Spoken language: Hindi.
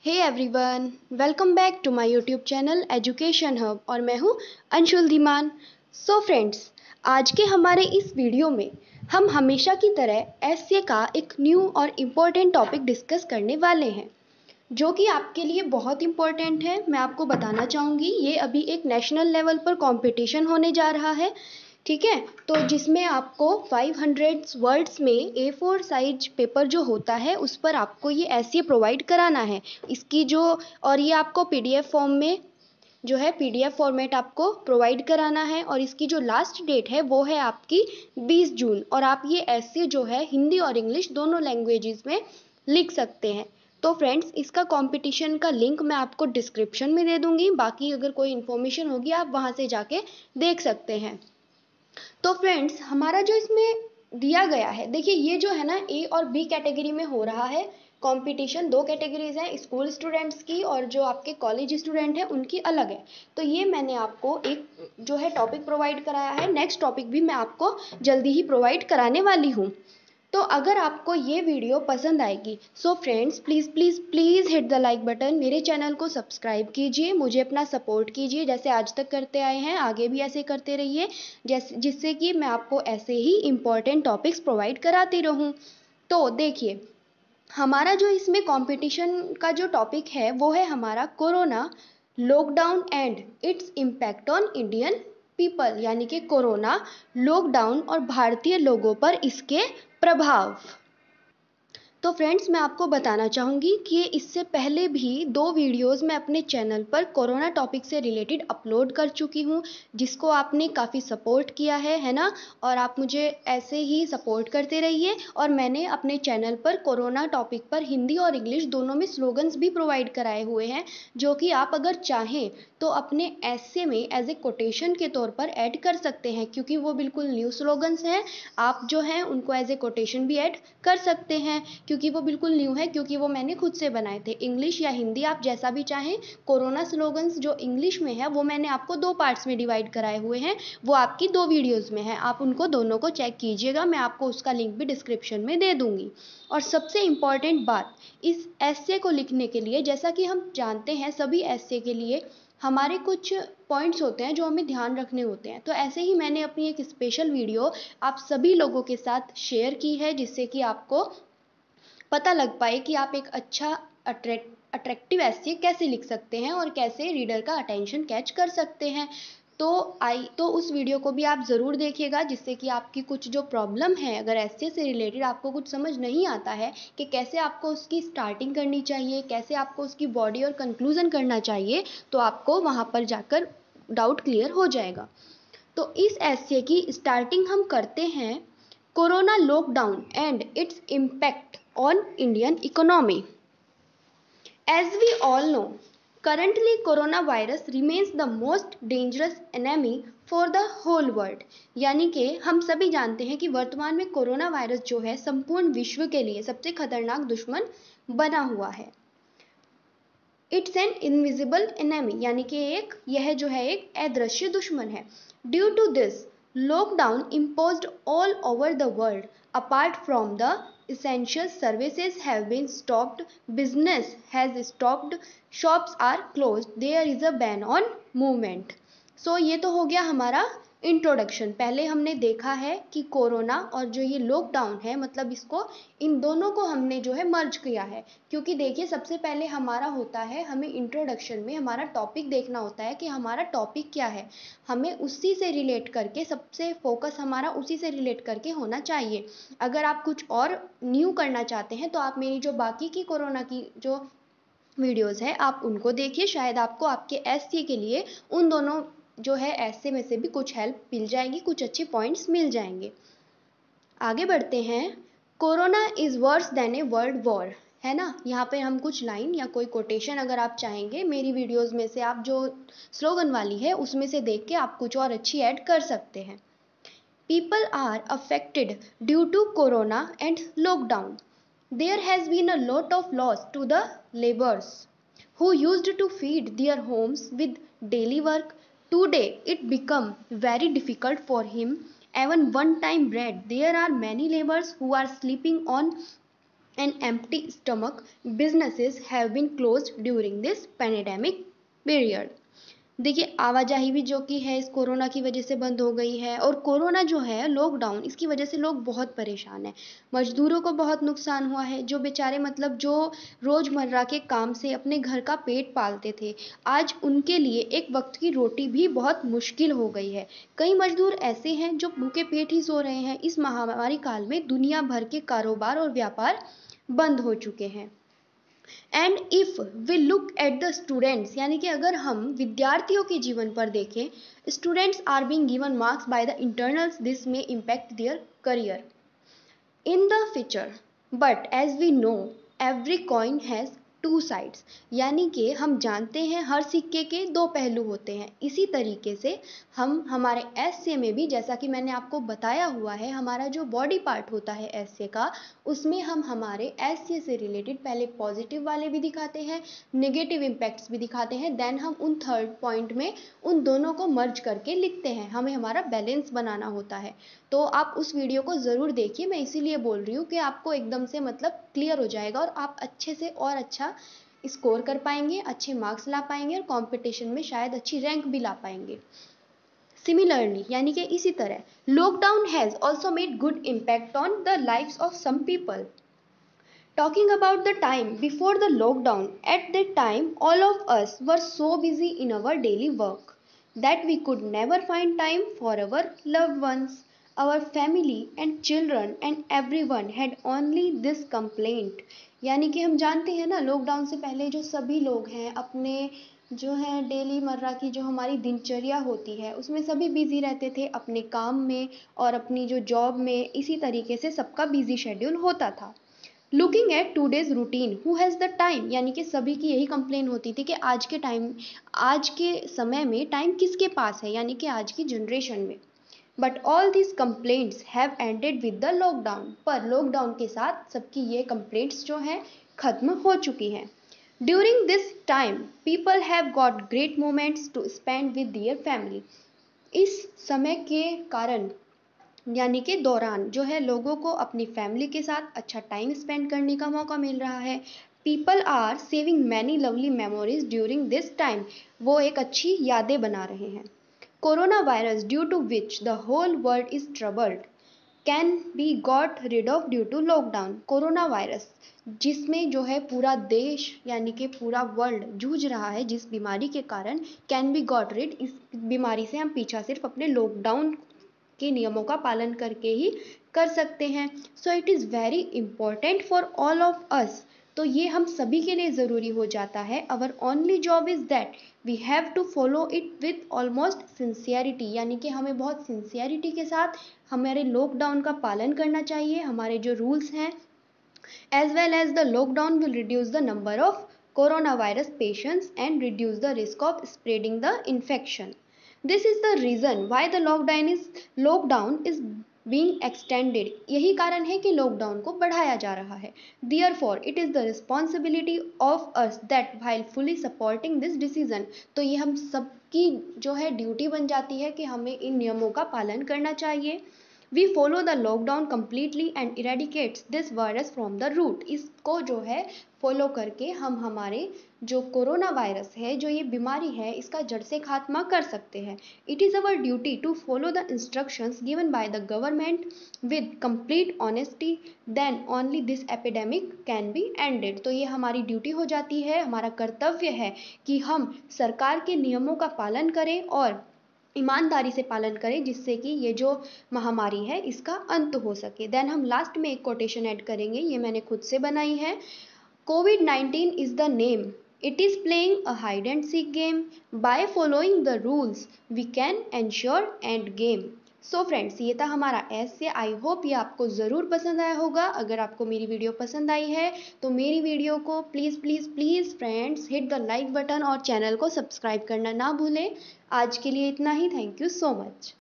Hey everyone, welcome back to my YouTube channel education hub और मैं हूँ अंशुल धीमान। सो फ्रेंड्स, आज के हमारे इस वीडियो में हम हमेशा की तरह एसए का एक न्यू और इम्पोर्टेंट टॉपिक डिस्कस करने वाले हैं जो कि आपके लिए बहुत इम्पोर्टेंट है। मैं आपको बताना चाहूँगी, ये अभी एक नेशनल लेवल पर कंपटीशन होने जा रहा है, ठीक है। तो जिसमें आपको 500 वर्ड्स में A4 साइज पेपर जो होता है उस पर आपको ये ऐसे प्रोवाइड कराना है। इसकी जो और ये आपको PDF फॉर्म में जो है PDF फॉर्मेट आपको प्रोवाइड कराना है और इसकी जो लास्ट डेट है वो है आपकी 20 जून। और आप ये ऐसे जो है हिंदी और इंग्लिश दोनों लैंग्वेजेस में लिख सकते हैं। तो फ्रेंड्स, इसका कंपटीशन का लिंक मैं आपको डिस्क्रिप्शन में दे दूंगी, बाकी अगर कोई इन्फॉर्मेशन होगी आप वहाँ से जाके देख सकते हैं। तो फ्रेंड्स, हमारा जो इसमें दिया गया है, देखिए ये जो है ना A और B कैटेगरी में हो रहा है कंपटीशन। दो कैटेगरीज हैं, स्कूल स्टूडेंट्स की और जो आपके कॉलेज स्टूडेंट हैं उनकी अलग है। तो ये मैंने आपको एक जो है टॉपिक प्रोवाइड कराया है, नेक्स्ट टॉपिक भी मैं आपको जल्दी ही प्रोवाइड कराने वाली हूँ। तो अगर आपको ये वीडियो पसंद आएगी so friends please please please hit the like button, मेरे चैनल को सब्सक्राइब कीजिए, मुझे अपना सपोर्ट कीजिए जैसे आज तक करते आए हैं, आगे भी ऐसे करते रहिए जैसे जिससे कि मैं आपको ऐसे ही इम्पॉर्टेंट टॉपिक्स प्रोवाइड कराती रहूँ। तो देखिए, हमारा जो इसमें कंपटीशन का जो टॉपिक है वो है हमारा corona, lockdown and its impact on Indian people, यानी कि कोरोना, लॉकडाउन और भारतीय लोगों पर इसके प्रभाव। तो फ्रेंड्स, मैं आपको बताना चाहूँगी कि इससे पहले भी दो वीडियोस मैं अपने चैनल पर कोरोना टॉपिक से रिलेटेड अपलोड कर चुकी हूँ, जिसको आपने काफ़ी सपोर्ट किया है ना। और आप मुझे ऐसे ही सपोर्ट करते रहिए। और मैंने अपने चैनल पर कोरोना टॉपिक पर हिंदी और इंग्लिश दोनों में स्लोगन्स भी प्रोवाइड कराए हुए हैं, जो कि आप अगर चाहें तो अपने ऐसे में एज ए कोटेशन के तौर पर ऐड कर सकते हैं, क्योंकि वो बिल्कुल न्यू स्लोगन्स हैं। आप जो हैं उनको एज ए कोटेशन भी ऐड कर सकते हैं, क्योंकि वो बिल्कुल न्यू है, क्योंकि वो मैंने खुद से बनाए थे। इंग्लिश या हिंदी आप जैसा भी चाहें। कोरोना स्लोगन्स जो इंग्लिश में है वो मैंने आपको दो पार्ट्स में डिवाइड कराए हुए हैं, वो आपकी दो वीडियोज़ में है, आप उनको दोनों को चेक कीजिएगा, मैं आपको उसका लिंक भी डिस्क्रिप्शन में दे दूँगी। और सबसे इम्पॉर्टेंट बात, इस एस्से को लिखने के लिए, जैसा कि हम जानते हैं सभी एस्से के लिए हमारे कुछ पॉइंट्स होते हैं जो हमें ध्यान रखने होते हैं। तो ऐसे ही मैंने अपनी एक स्पेशल वीडियो आप सभी लोगों के साथ शेयर की है, जिससे कि आपको पता लग पाए कि आप एक अच्छा अट्रैक्टिव ऐसे कैसे लिख सकते हैं और कैसे रीडर का अटेंशन कैच कर सकते हैं। तो उस वीडियो को भी आप ज़रूर देखिएगा, जिससे कि आपकी कुछ जो प्रॉब्लम है, अगर ऐसे से रिलेटेड आपको कुछ समझ नहीं आता है कि कैसे आपको उसकी स्टार्टिंग करनी चाहिए, कैसे आपको उसकी बॉडी और कंक्लूज़न करना चाहिए, तो आपको वहाँ पर जाकर डाउट क्लियर हो जाएगा। तो इस ऐसे की स्टार्टिंग हम करते हैं, corona lockdown and its impact on Indian economy. As we all know, currently coronavirus remains the most dangerous enemy for the whole world. यानी कि हम सभी जानते हैं कि वर्तमान में कोरोना वायरस जो है संपूर्ण विश्व के लिए सबसे खतरनाक दुश्मन बना हुआ है। इट्स एन इनविजिबल एनेमी, यानी कि यह जो है एक अदृश्य दुश्मन है। Due to this, lockdown imposed all over the world apart from the essential services have been stopped, business has stopped, shops are closed, there is a ban on movement. So ये तो हो गया हमारा इंट्रोडक्शन। पहले हमने देखा है कि कोरोना और जो ये लॉकडाउन है, मतलब इसको इन दोनों को हमने जो है मर्ज किया है, क्योंकि देखिए सबसे पहले हमारा होता है, हमें इंट्रोडक्शन में हमारा टॉपिक देखना होता है कि हमारा टॉपिक क्या है, हमें उसी से रिलेट करके, सबसे फोकस हमारा उसी से रिलेट करके होना चाहिए। अगर आप कुछ और न्यू करना चाहते हैं तो आप मेरी जो बाकी की कोरोना की जो वीडियोस है आप उनको देखिए, शायद आपको आपके एससी के लिए उन दोनों जो है ऐसे में से भी कुछ हेल्प मिल जाएगी, कुछ अच्छे पॉइंट्स मिल जाएंगे। आगे बढ़ते हैं। Corona is worse than a world war, है ना। यहाँ पे हम कुछ लाइन या कोई कोटेशन अगर आप चाहेंगे मेरी वीडियोस में से, आप जो स्लोगन वाली है उसमें से देख के आप कुछ और अच्छी ऐड कर सकते हैं। People are affected due to corona and lockdown. There has been a lot of loss to the laborers who used to feed their homes with daily work. Today it become very difficult for him even one time bread. There are many laborers who are sleeping on and empty stomach, businesses have been closed during this pandemic period. देखिए आवाजाही भी जो कि है इस कोरोना की वजह से बंद हो गई है, और कोरोना जो है लॉकडाउन, इसकी वजह से लोग बहुत परेशान हैं। मजदूरों को बहुत नुकसान हुआ है, जो बेचारे मतलब जो रोज़मर्रा के काम से अपने घर का पेट पालते थे, आज उनके लिए एक वक्त की रोटी भी बहुत मुश्किल हो गई है। कई मजदूर ऐसे हैं जो भूखे पेट ही सो रहे हैं। इस महामारी काल में दुनिया भर के कारोबार और व्यापार बंद हो चुके हैं। And if we look at the students, यानी कि अगर हम विद्यार्थियों के जीवन पर देखें, students are being given marks by the internals, this में impact their career in the future, but as we know every coin has two sides, यानी कि हम जानते हैं हर सिक्के के दो पहलू होते हैं। इसी तरीके से हम हमारे एसए में भी, जैसा कि मैंने आपको बताया हुआ है, हमारा जो बॉडी पार्ट होता है एसए का, उसमें हम हमारे एसए से रिलेटेड पहले पॉजिटिव वाले भी दिखाते हैं, नेगेटिव इम्पैक्ट्स भी दिखाते हैं, देन हम उन थर्ड पॉइंट में उन दोनों को मर्ज करके लिखते हैं। हमें हमारा बैलेंस बनाना होता है। तो आप उस वीडियो को ज़रूर देखिए। मैं इसीलिए बोल रही हूँ कि आपको एकदम से मतलब क्लियर हो जाएगा और आप अच्छे से और अच्छा स्कोर कर पाएंगे, अच्छे मार्क्स ला पाएंगे और कंपटीशन में शायद अच्छी रैंक भी ला पाएंगे। सिमिलरली, यानी कि इसी तरह, lockdown has also made good impact on the lifes of some people. Talking about the time before the lockdown, at that time all of us were so busy in our daily work that we could never find time for our loved ones. Our family and children and everyone had only this complaint. यानी कि हम जानते हैं ना, लॉकडाउन से पहले जो सभी लोग हैं अपने जो है डेली मर्रा की जो हमारी दिनचर्या होती है उसमें सभी बिजी रहते थे अपने काम में और अपनी जो जॉब में। इसी तरीके से सबका बिजी शेड्यूल होता था। Looking at today's routine, who has the time, यानी कि सभी की यही कंप्लेन होती थी कि आज के समय में टाइम किसके पास है, यानी कि आज की जनरेशन में। But all this complaints have ended with the lockdown, पर लॉकडाउन के साथ सबकी ये कंप्लेंट्स जो हैं खत्म हो चुकी हैं। During this time people have got great moments to spend with their family. इस समय के कारण, यानी कि दौरान जो है, लोगों को अपनी फैमिली के साथ अच्छा टाइम स्पेंड करने का मौका मिल रहा है। People are saving many lovely memories during this time, वो एक अच्छी यादें बना रहे हैं। Corona virus, due to which the whole world is troubled, can be got rid of due to lockdown. Corona virus जिसमें जो है पूरा देश यानी कि पूरा वर्ल्ड जूझ रहा है जिस बीमारी के कारण, कैन बी गॉट रिड, इस बीमारी से हम पीछा सिर्फ अपने लॉकडाउन के नियमों का पालन करके ही कर सकते हैं। So it is very important for all of us, तो ये हम सभी के लिए ज़रूरी हो जाता है। Our only job is that we have to follow it with almost sincerity, यानी कि हमें बहुत सिंसियरिटी के साथ हमारे लॉकडाउन का पालन करना चाहिए। हमारे जो रूल्स हैं, as well as the lockdown will reduce the number of coronavirus patients and reduce the risk of spreading the infection. This is the reason why the lockdown is being extended. यही कारण है कि लॉकडाउन को बढ़ाया जा रहा है। Therefore, it is the responsibility of us that while fully supporting this decision, तो ये हम सबकी जो है ड्यूटी बन जाती है कि हमें इन नियमों का पालन करना चाहिए। We follow the lockdown completely and eradicates this virus from the root. इसको जो है फॉलो करके हम हमारे जो कोरोना वायरस है, जो ये बीमारी है, इसका जड़ से खात्मा कर सकते हैं। It is our duty to follow the instructions given by the government with complete honesty, then only this epidemic can be ended. तो ये हमारी ड्यूटी हो जाती है, हमारा कर्तव्य है कि हम सरकार के नियमों का पालन करें और ईमानदारी से पालन करें, जिससे कि ये जो महामारी है इसका अंत हो सके। देन हम लास्ट में एक कोटेशन ऐड करेंगे, ये मैंने खुद से बनाई है। COVID-19 is the name. It is playing a hide and seek game. By following the rules, we can ensure end game. So friends, ये था हमारा ऐसे। आई होप ये आपको ज़रूर पसंद आया होगा। अगर आपको मेरी वीडियो पसंद आई है तो मेरी वीडियो को please please please friends hit the like button और चैनल को सब्सक्राइब करना ना भूलें। आज के लिए इतना ही। Thank you so much.